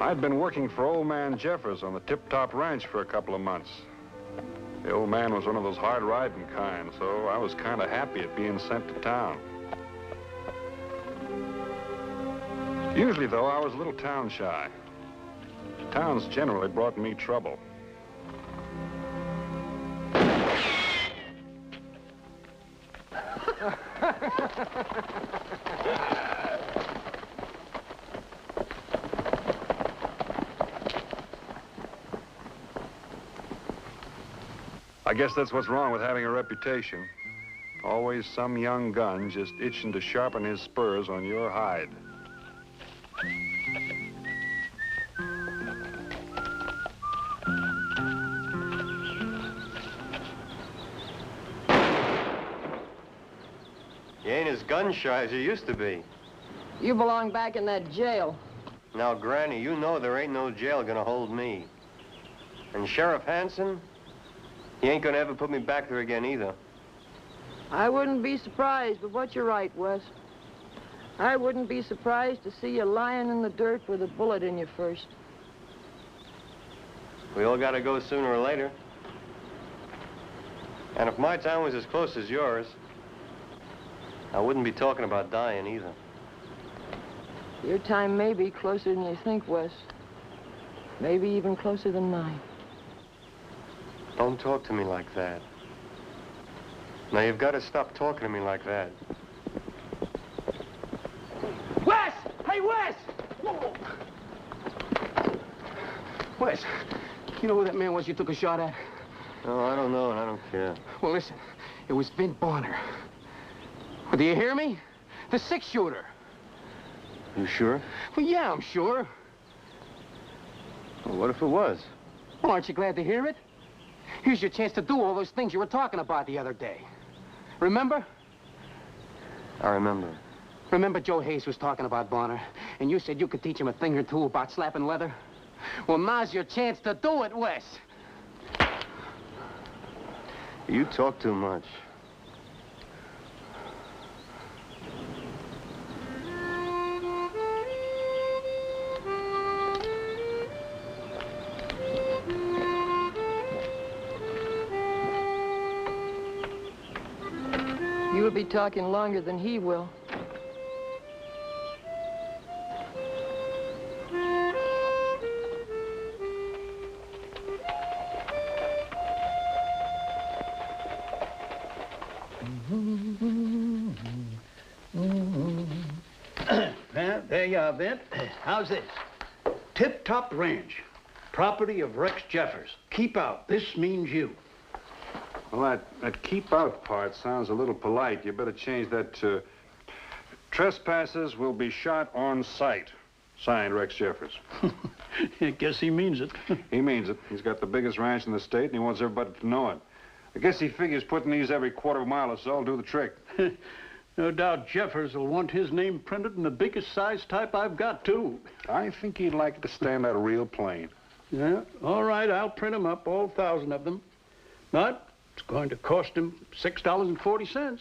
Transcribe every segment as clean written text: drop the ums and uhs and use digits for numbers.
I'd been working for old man Jeffers on the Tip Top Ranch for a couple of months. The old man was one of those hard-riding kind, so I was kind of happy at being sent to town. Usually, though, I was a little town shy. Towns generally brought me trouble. I guess that's what's wrong with having a reputation. Always some young gun just itching to sharpen his spurs on your hide. You ain't as gun shy as you used to be. You belong back in that jail. Now, Granny, you know there ain't no jail gonna hold me. And Sheriff Hanson, he ain't gonna ever put me back there again either. I wouldn't be surprised, but you're right, Wes. I wouldn't be surprised to see you lying in the dirt with a bullet in you first. We all gotta go sooner or later. And if my time was as close as yours, I wouldn't be talking about dying either. Your time may be closer than you think, Wes. Maybe even closer than mine. Don't talk to me like that. Now, you've got to stop talking to me like that. Wes! Hey, Wes! Whoa. Wes, you know who that man was you took a shot at? No, I don't know, and I don't care. Well, listen, it was Vint Bonner. Well, do you hear me? The six-shooter. You sure? Well, yeah, I'm sure. Well, what if it was? Well, aren't you glad to hear it? Here's your chance to do all those things you were talking about the other day. Remember? I remember. Remember Joe Hayes was talking about Bonner, and you said you could teach him a thing or two about slapping leather? Well, now's your chance to do it, Wes. You talk too much. You'll be talking longer than he will. Well, there you are, Vint. How's this? Tip Top Ranch, property of Rex Jeffers. Keep out. This means you. Well, that keep out part sounds a little polite. You better change that to trespassers will be shot on sight. Signed, Rex Jeffers. I guess he means it. He means it. He's got the biggest ranch in the state, and he wants everybody to know it. I guess he figures putting these every quarter mile or so will do the trick. No doubt Jeffers will want his name printed in the biggest size type I've got, too. I think he'd like it to stand out real plain. Yeah, all right, I'll print them up, all 1,000 of them. But it's going to cost him $6.40.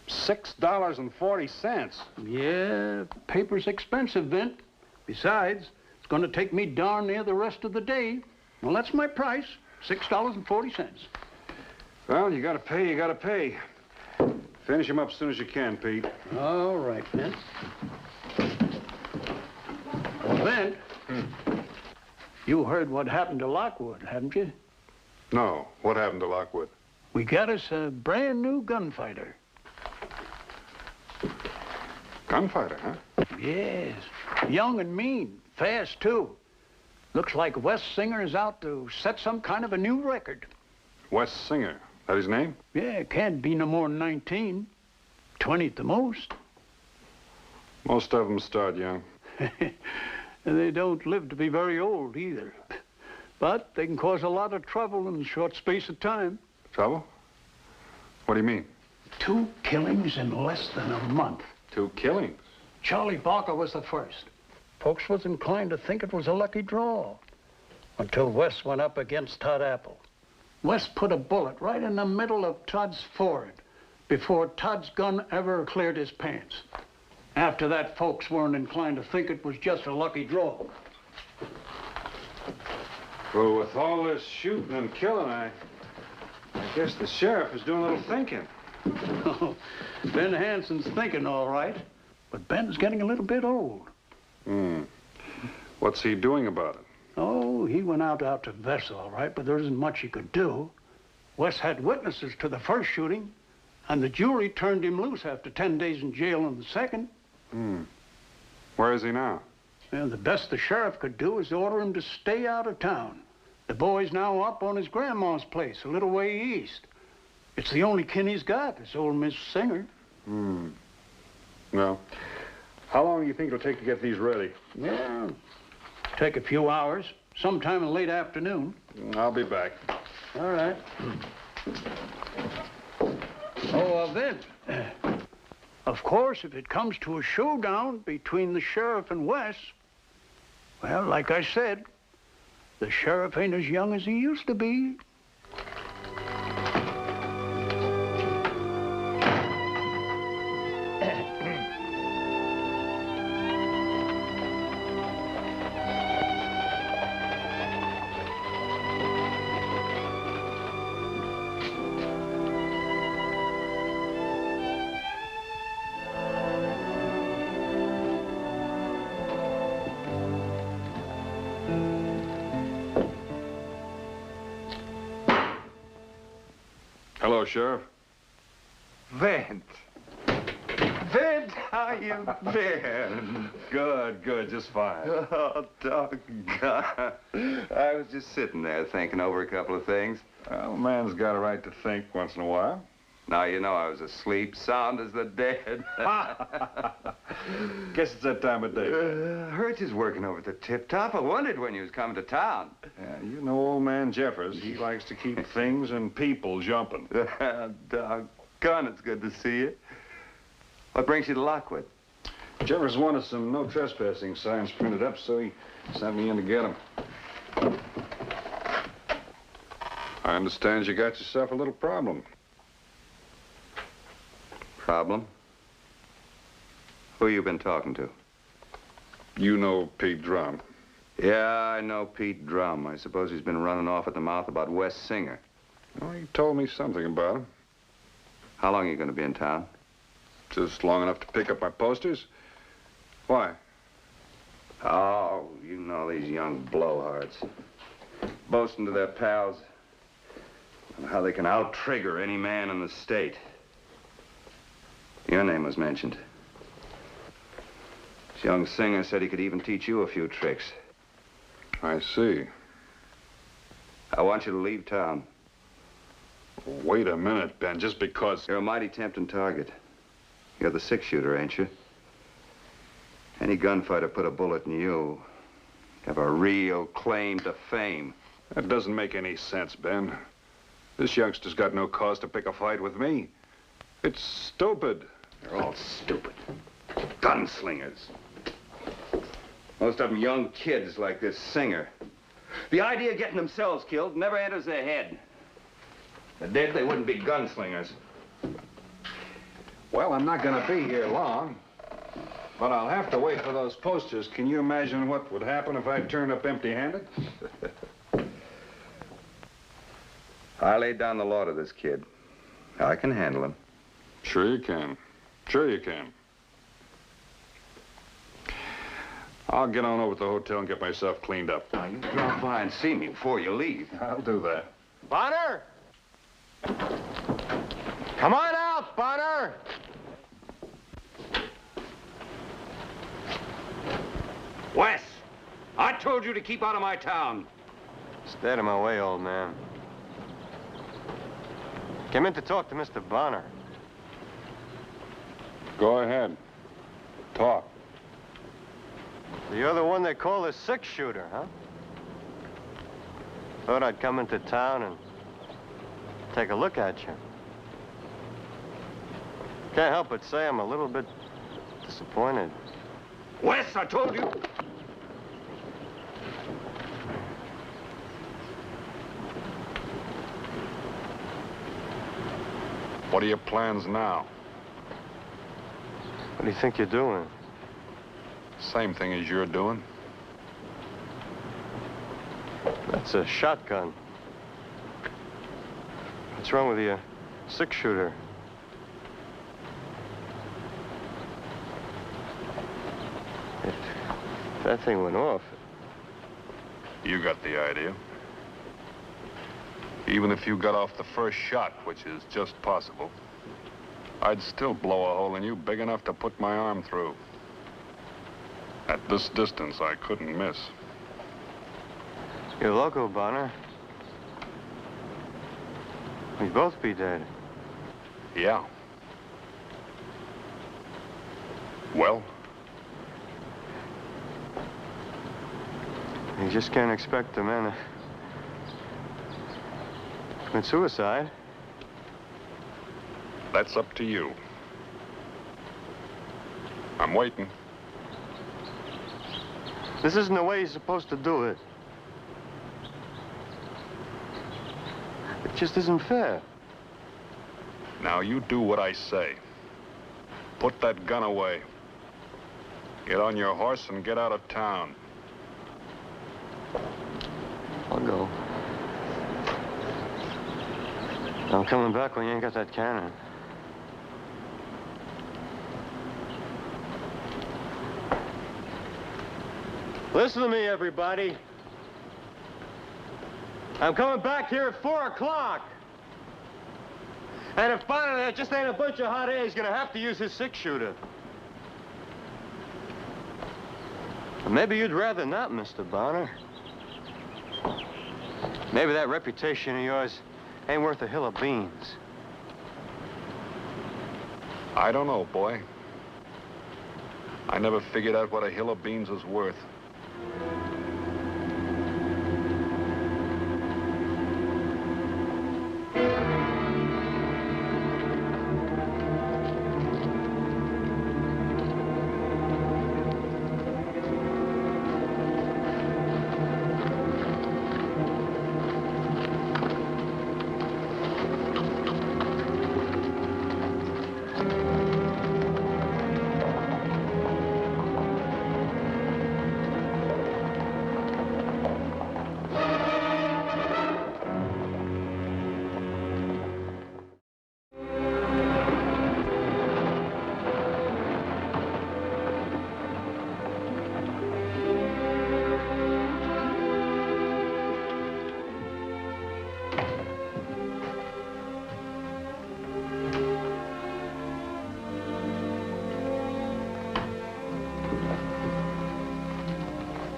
$6.40? Yeah, paper's expensive, Vint. Besides, it's going to take me darn near the rest of the day. Well, that's my price, $6.40. Well, you gotta pay, you gotta pay. Finish him up as soon as you can, Pete. All right, Vint. Well, Vint, you heard what happened to Lockwood, haven't you? No. What happened to Lockwood? We got us a brand new gunfighter. Gunfighter, huh? Yes. Young and mean. Fast, too. Looks like Wes Singer is out to set some kind of a new record. Wes Singer. That his name? Yeah, can't be no more than 19. 20 at the most. Most of them start young. They don't live to be very old, either. But they can cause a lot of trouble in a short space of time. Trouble? What do you mean? 2 killings in less than a month. 2 killings? Charlie Barker was the first. Folks was inclined to think it was a lucky draw. Until Wes went up against Todd Apple. Wes put a bullet right in the middle of Todd's forehead before Todd's gun ever cleared his pants. After that, folks weren't inclined to think it was just a lucky draw. Well, with all this shooting and killing, I guess the sheriff is doing a little thinking. Ben Hanson's thinking all right, but Ben's getting a little bit old. What's he doing about it? Oh, he went out to Vess all right, but there isn't much he could do. Wes had witnesses to the first shooting, and the jury turned him loose after 10 days in jail on the second. Where is he now? And the best the sheriff could do is order him to stay out of town. The boy's now up on his grandma's place, a little way east. It's the only kin he's got, this old Miss Singer. Well, how long do you think it'll take to get these ready? Well, take a few hours, sometime in late afternoon. I'll be back. All right. Oh, Vint. Of course, if it comes to a showdown between the sheriff and Wes, well, like I said, the sheriff ain't as young as he used to be. Hello, Sheriff. Vint. Vint, how you been? Good, just fine. Oh, doggone. I was just sitting there thinking over a couple of things. Well, a man's got a right to think once in a while. Now, you know I was asleep, sound as the dead. Guess it's that time of day. Heard you's working over at the Tip Top. I wondered when you was coming to town. Yeah, you know old man Jeffers. He likes to keep things and people jumping. Doggone, it's good to see you. What brings you to Lockwood? Jeffers wanted some no trespassing signs printed up, so he sent me in to get them. I understand you got yourself a little problem. Problem? Who you been talking to? You know Pete Drum. Yeah, I know Pete Drum. I suppose he's been running off at the mouth about Wes Singer. Well, he told me something about him. How long are you going to be in town? Just long enough to pick up my posters. Why? Oh, you know these young blowhards. Boasting to their pals on how they can out-trigger any man in the state. Your name was mentioned. This young Singer said he could even teach you a few tricks. I see. I want you to leave town. Wait a minute, Ben, just because... You're a mighty tempting target. You're the six-shooter, ain't you? Any gunfighter put a bullet in you, have a real claim to fame. That doesn't make any sense, Ben. This youngster's got no cause to pick a fight with me. It's stupid. They're all stupid. Gunslingers. Most of them young kids like this Singer. The idea of getting themselves killed never enters their head. If they're dead, they wouldn't be gunslingers. Well, I'm not going to be here long, but I'll have to wait for those posters. Can you imagine what would happen if I turned up empty-handed? I laid down the law to this kid. I can handle him. Sure you can. Sure you can. I'll get on over to the hotel and get myself cleaned up. Now, you drop by and see me before you leave. I'll do that. Bonner! Come on out, Bonner! Wes, I told you to keep out of my town. Stay out of my way, old man. Came in to talk to Mr. Bonner. Go ahead. Talk. You're the one they call a six-shooter, huh? Thought I'd come into town and take a look at you. Can't help but say I'm a little bit disappointed. Wes, I told you. What are your plans now? What do you think you're doing? Same thing as you're doing. It's a shotgun. What's wrong with your six-shooter? If that thing went off. You got the idea. Even if you got off the first shot, which is just possible, I'd still blow a hole in you big enough to put my arm through. At this distance, I couldn't miss. You're loco, Bonner. We'd both be dead. Yeah. Well? You just can't expect a man to commit suicide. That's up to you. I'm waiting. This isn't the way you're supposed to do it. It just isn't fair. Now you do what I say. Put that gun away. Get on your horse and get out of town. I'll go. I'm coming back when you ain't got that cannon. Listen to me, everybody. I'm coming back here at 4 o'clock. And if Bonner there just ain't a bunch of hot air, he's gonna have to use his six-shooter. Maybe you'd rather not, Mr. Bonner. Maybe that reputation of yours ain't worth a hill of beans. I don't know, boy. I never figured out what a hill of beans is worth.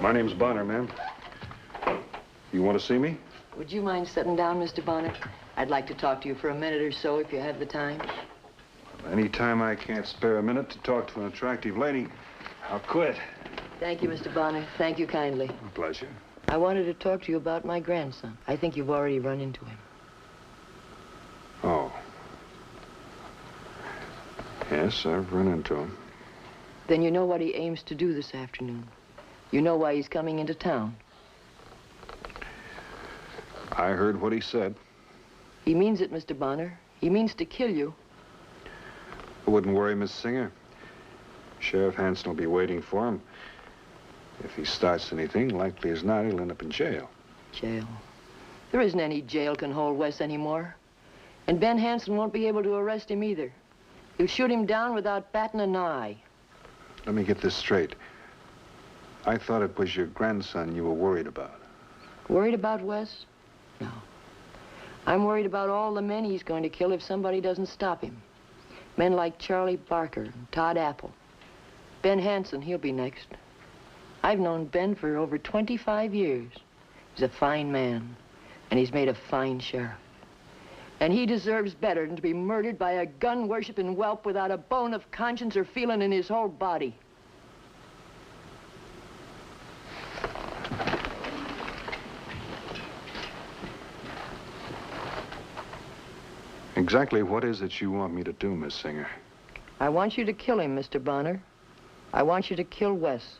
My name's Bonner, ma'am. You want to see me? Would you mind sitting down, Mr. Bonner? I'd like to talk to you for a minute or so if you have the time. Any time I can't spare a minute to talk to an attractive lady, I'll quit. Thank you, Mr. Bonner. Thank you kindly. A pleasure. I wanted to talk to you about my grandson. I think you've already run into him. Oh. Yes, I've run into him. Then you know what he aims to do this afternoon. You know why he's coming into town. I heard what he said. He means it, Mr. Bonner. He means to kill you. It wouldn't worry Miss Singer. Sheriff Hanson will be waiting for him. If he starts anything, likely as not, he'll end up in jail. Jail. There isn't any jail can hold Wes anymore. And Ben Hanson won't be able to arrest him either. He'll shoot him down without batting an eye. Let me get this straight. I thought it was your grandson you were worried about. Worried about Wes? No. I'm worried about all the men he's going to kill if somebody doesn't stop him. Men like Charlie Barker and Todd Apple. Ben Hanson, he'll be next. I've known Ben for over 25 years. He's a fine man, and he's made a fine sheriff. And he deserves better than to be murdered by a gun-worshipping whelp without a bone of conscience or feeling in his whole body. Exactly what is it you want me to do, Miss Singer? I want you to kill him, Mr. Bonner. I want you to kill Wes.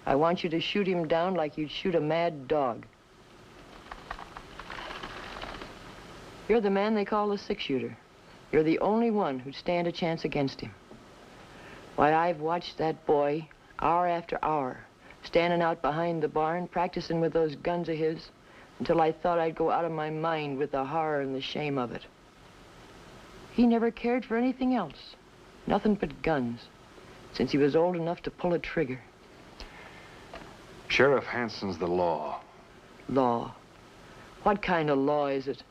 I want you to shoot him down like you'd shoot a mad dog. You're the man they call the six-shooter. You're the only one who'd stand a chance against him. Why, I've watched that boy hour after hour, standing out behind the barn, practicing with those guns of his, until I thought I'd go out of my mind with the horror and the shame of it. He never cared for anything else, nothing but guns, since he was old enough to pull a trigger. Sheriff Hanson's the law. Law? What kind of law is it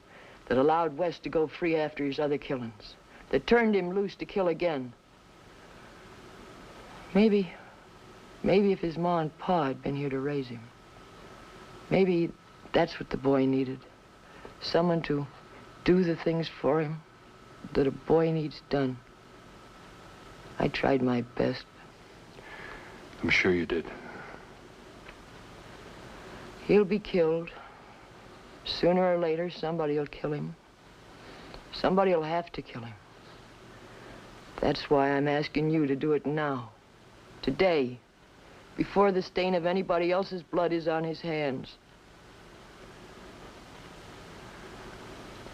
that allowed West to go free after his other killings, that turned him loose to kill again? Maybe if his ma and pa had been here to raise him, maybe that's what the boy needed. Someone to do the things for him that a boy needs done. I tried my best. I'm sure you did. He'll be killed. Sooner or later, somebody will kill him. Somebody will have to kill him. That's why I'm asking you to do it now. Today. Before the stain of anybody else's blood is on his hands.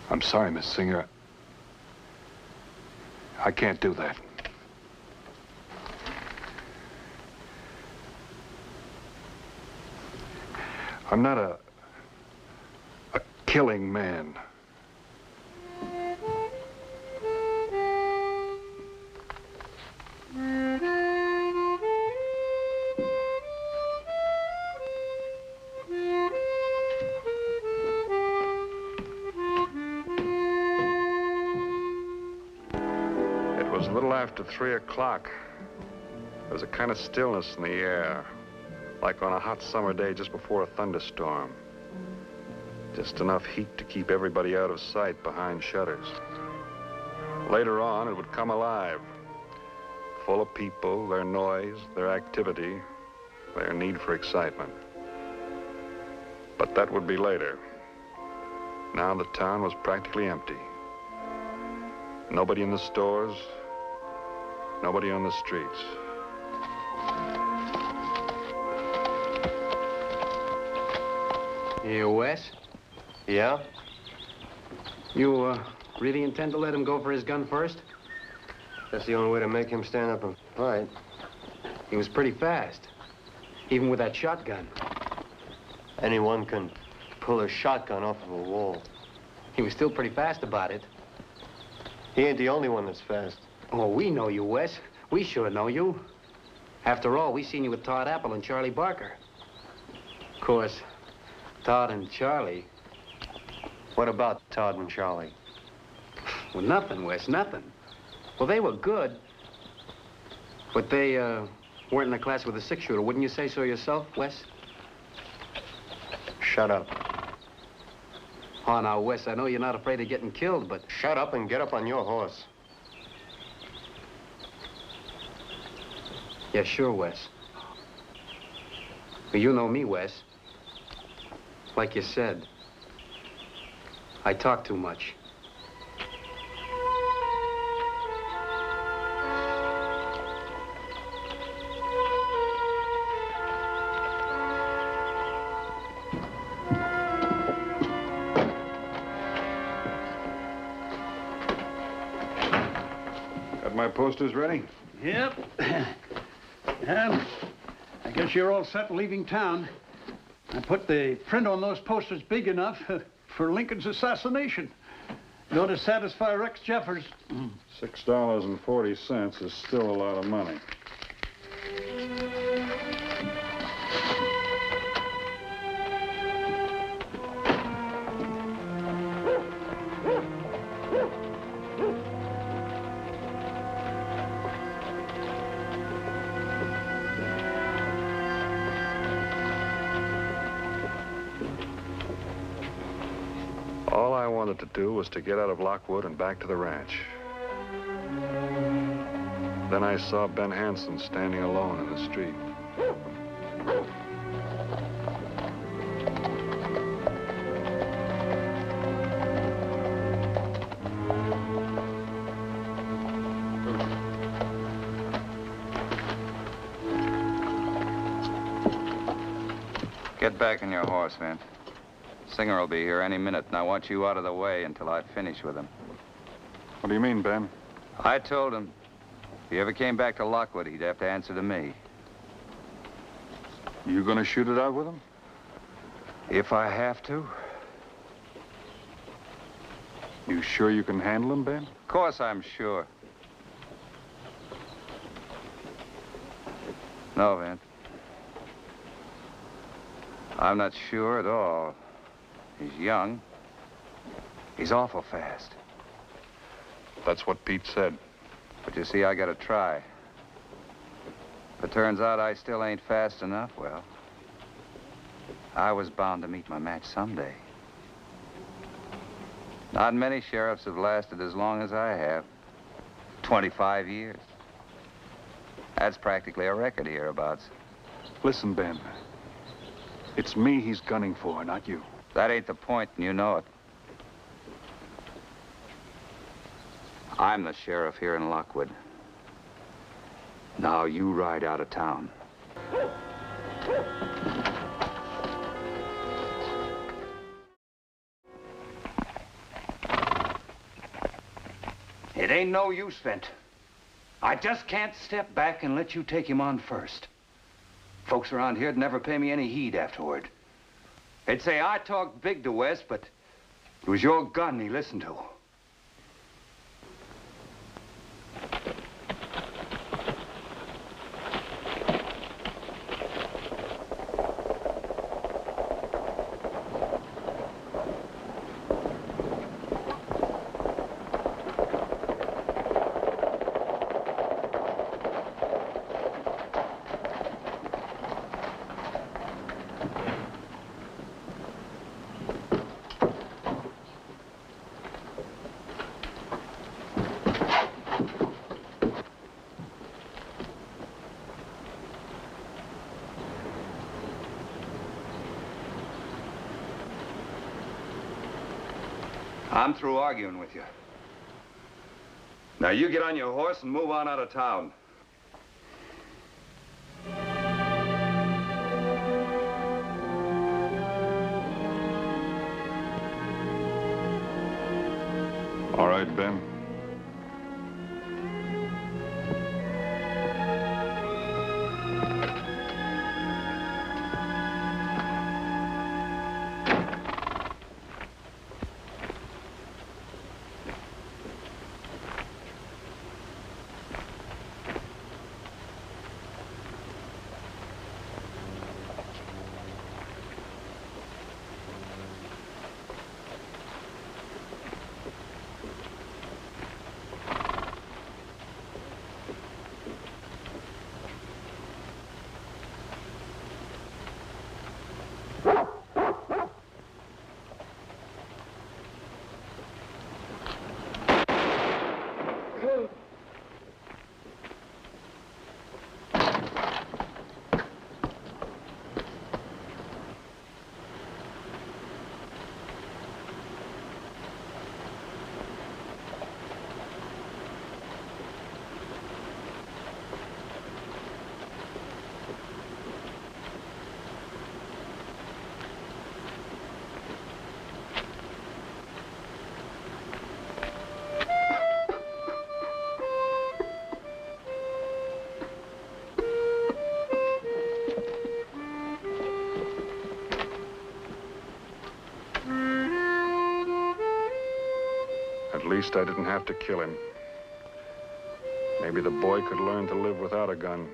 I'm sorry, Miss Singer. I can't do that. I'm not a killing man. It was a little after 3 o'clock. There was a kind of stillness in the air, like on a hot summer day just before a thunderstorm. Just enough heat to keep everybody out of sight behind shutters. Later on, it would come alive, full of people, their noise, their activity, their need for excitement. But that would be later. Now the town was practically empty. Nobody in the stores, nobody on the streets. Here, Wes? Yeah? You, really intend to let him go for his gun first? That's the only way to make him stand up and fight. He was pretty fast, even with that shotgun. Anyone can pull a shotgun off of a wall. He was still pretty fast about it. He ain't the only one that's fast. Oh, we know you, Wes. We sure know you. After all, we seen you with Todd Apple and Charlie Barker. Of course, Todd and Charlie. What about Todd and Charlie? Well, nothing, Wes, nothing. Well, they were good, but they, weren't in the class with a 6-shooter. Wouldn't you say so yourself, Wes? Shut up. Oh, now, Wes, I know you're not afraid of getting killed, but... Shut up and get up on your horse. Yeah, sure, Wes. Well, you know me, Wes. Like you said, I talk too much. Got my posters ready? Yep. And I guess you're all set leaving town. I put the print on those posters big enough for Lincoln's assassination. It ought to satisfy Rex Jeffers. $6.40 is still a lot of money. All I wanted to do was to get out of Lockwood and back to the ranch. Then I saw Ben Hanson standing alone in the street. Get back on your horse, Vint. Singer will be here any minute, and I want you out of the way until I finish with him. What do you mean, Ben? I told him if he ever came back to Lockwood, he'd have to answer to me. You gonna shoot it out with him? If I have to. You sure you can handle him, Ben? Of course I'm sure. No, Vint. I'm not sure at all. He's young. He's awful fast. That's what Pete said. But you see, I gotta try. If it turns out I still ain't fast enough, well, I was bound to meet my match someday. Not many sheriffs have lasted as long as I have. 25 years. That's practically a record hereabouts. Listen, Ben. It's me he's gunning for, not you. That ain't the point, and you know it. I'm the sheriff here in Lockwood. Now you ride out of town. It ain't no use, Vint. I just can't step back and let you take him on first. Folks around here'd never pay me any heed afterward. They'd say I talked big to Wes, but it was your gun he listened to. I'm through arguing with you. Now you get on your horse and move on out of town. All right, Ben. At least I didn't have to kill him. Maybe the boy could learn to live without a gun.